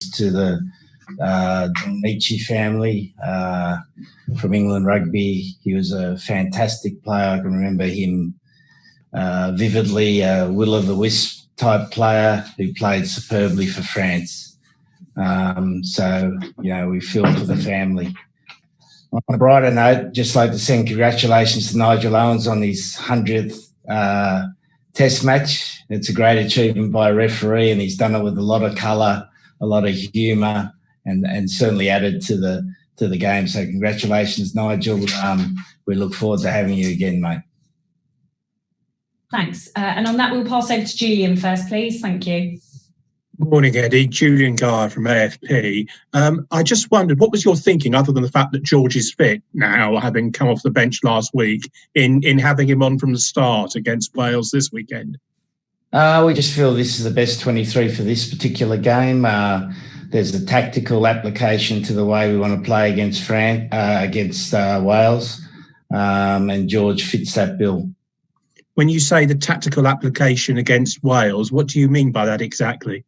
to the Nietzsche family from England Rugby. He was a fantastic player. I can remember him vividly, will o' the wisp type player who played superbly for France. So, we feel for the family. On a brighter note, just like to send congratulations to Nigel Owens on his 100th Test match. It's a great achievement by a referee, and he's done it with a lot of colour, a lot of humour, and certainly added to the game. So congratulations, Nigel. We look forward to having you again, mate. Thanks. And on that, we'll pass over to Julian first, please. Thank you. Morning, Eddie. Julian Guy from AFP. I just wondered, what was your thinking, other than the fact that George is fit now, having come off the bench last week, in having him on from the start against Wales this weekend? We just feel this is the best 23 for this particular game. There's a tactical application to the way we want to play against Wales, and George fits that bill. When you say the tactical application against Wales, what do you mean by that exactly?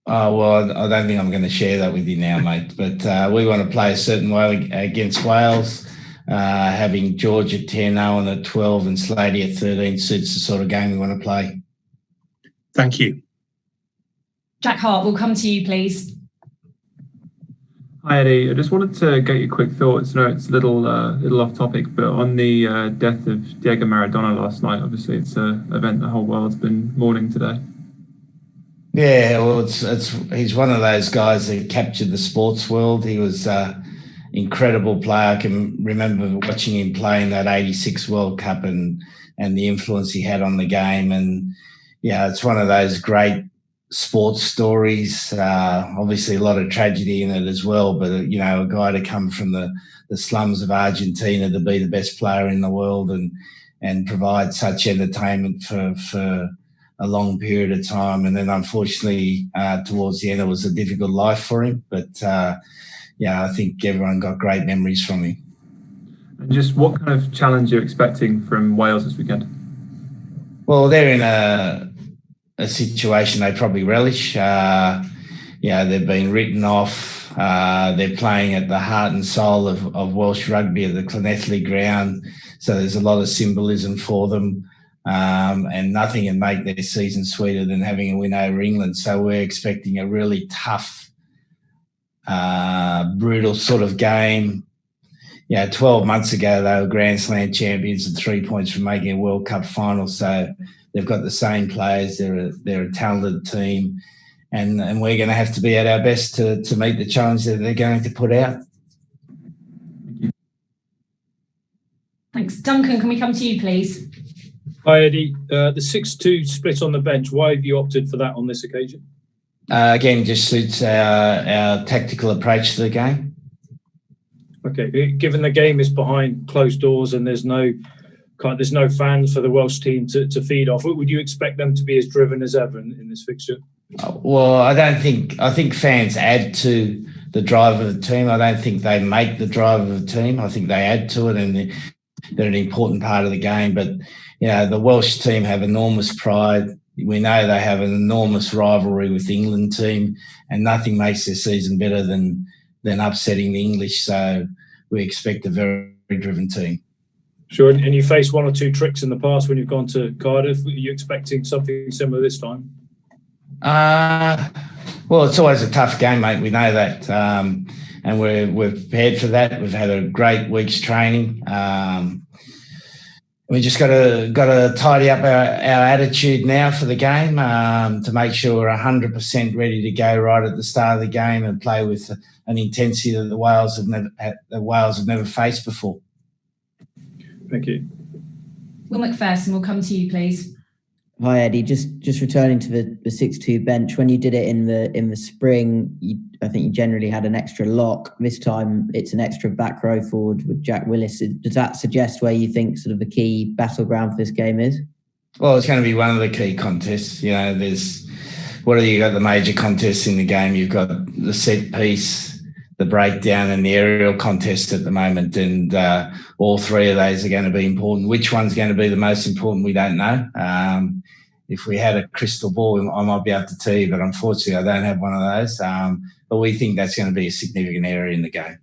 Well, I don't think I'm going to share that with you now, mate. But we want to play a certain way against Wales. Having George at 10, Owen at 12 and Slady at 13 suits the sort of game we want to play. Thank you. Jack Hart, we'll come to you, please. Hi, Eddie. I just wanted to get your quick thoughts. I know it's a little off topic, but on the death of Diego Maradona last night, obviously it's an event the whole world's been mourning today. Yeah, well, he's one of those guys that captured the sports world. He was an incredible player. I can remember watching him play in that '86 World Cup and the influence he had on the game. And yeah, it's one of those great sports stories. Obviously, a lot of tragedy in it as well. But a guy to come from the slums of Argentina to be the best player in the world and provide such entertainment for a long period of time. And then unfortunately, towards the end, it was a difficult life for him. But I think everyone got great memories from him. And just what kind of challenge are you expecting from Wales this weekend? Well, they're in a situation they probably relish. They've been written off. They're playing at the heart and soul of Welsh rugby at the Llanelli ground. So there's a lot of symbolism for them. And nothing can make their season sweeter than having a win over England. So we're expecting a really tough, brutal sort of game. 12 months ago, they were Grand Slam champions and 3 points from making a World Cup final. So they've got the same players. They're a talented team. And we're going to have to be at our best to meet the challenge that they're going to put out. Thanks. Duncan, can we come to you, please? Hi, Eddie. The 6-2 split on the bench, why have you opted for that on this occasion? Again, just suits our tactical approach to the game. Okay, given the game is behind closed doors and there's no fans for the Welsh team to feed off, would you expect them to be as driven as ever in this fixture? Well, I think fans add to the drive of the team. I don't think they make the drive of the team. I think they add to it, and they're an important part of the game. But the Welsh team have enormous pride. We know they have an enormous rivalry with the England team, and nothing makes their season better than upsetting the English. So we expect a very, very driven team. Sure, and you faced one or two tricks in the past when you've gone to Cardiff. Are you expecting something similar this time? Well, it's always a tough game, mate. We know that, and we're prepared for that. We've had a great week's training. We just got to tidy up our attitude now for the game to make sure we're 100% ready to go right at the start of the game and play with an intensity that the Wales have never faced before. Thank you. Will McPherson, we'll come to you, please. Hi, Eddie. Just returning to the 6-2 bench. When you did it in the spring, I think you generally had an extra lock. This time, it's an extra back row forward with Jack Willis. Does that suggest where you think sort of the key battleground for this game is? Well, it's going to be one of the key contests. There's you got the major contests in the game. You've got the set piece, the breakdown, and the aerial contest at the moment, and all three of those are going to be important. Which one's going to be the most important, we don't know. If we had a crystal ball, I might be able to tell you, but unfortunately I don't have one of those. but we think that's going to be a significant area in the game.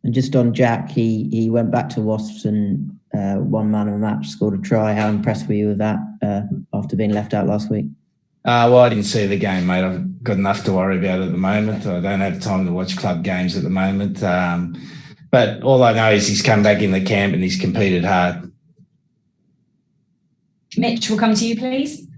And just on Jack, he went back to Wasps and one man of the match, scored a try. How impressed were you with that after being left out last week? Well, I didn't see the game, mate. I've got enough to worry about at the moment. I don't have time to watch club games at the moment. But all I know is he's come back in the camp and he's competed hard. Mitch, we'll come to you, please.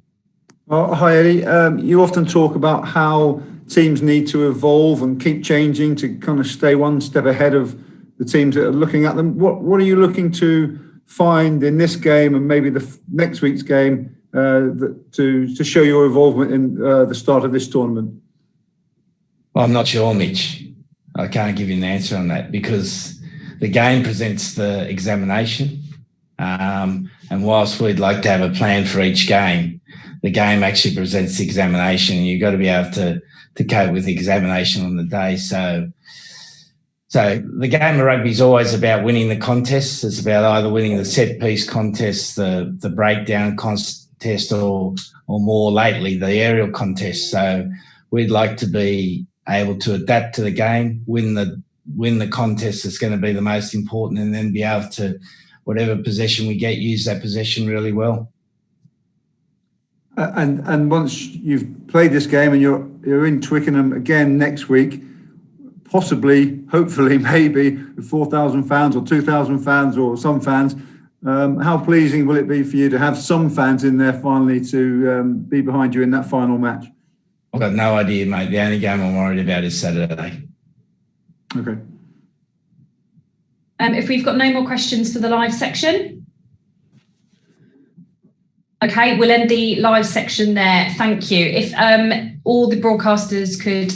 Hi, Eddie. You often talk about how teams need to evolve and keep changing to kind of stay one step ahead of the teams that are looking at them. What are you looking to find in this game and maybe the next week's game to show your involvement in the start of this tournament? Well, I'm not sure, Mitch. I can't give you an answer on that because the game presents the examination. And whilst we'd like to have a plan for each game, the game actually presents the examination. You've got to be able to cope with the examination on the day. So the game of rugby is always about winning the contest. It's about either winning the set piece contest, the breakdown contest, or more lately the aerial contest. So we'd like to be able to adapt to the game, win the contest that's going to be the most important, and then be able to, whatever possession we get, use that possession really well. And once you've played this game and you're in Twickenham again next week, possibly, hopefully, maybe with 4,000 fans or 2,000 fans or some fans, how pleasing will it be for you to have some fans in there finally to be behind you in that final match? I've got no idea, mate. The only game I'm worried about is Saturday. Okay. If we've got no more questions for the live section. Okay, we'll end the live section there. Thank you. If all the broadcasters could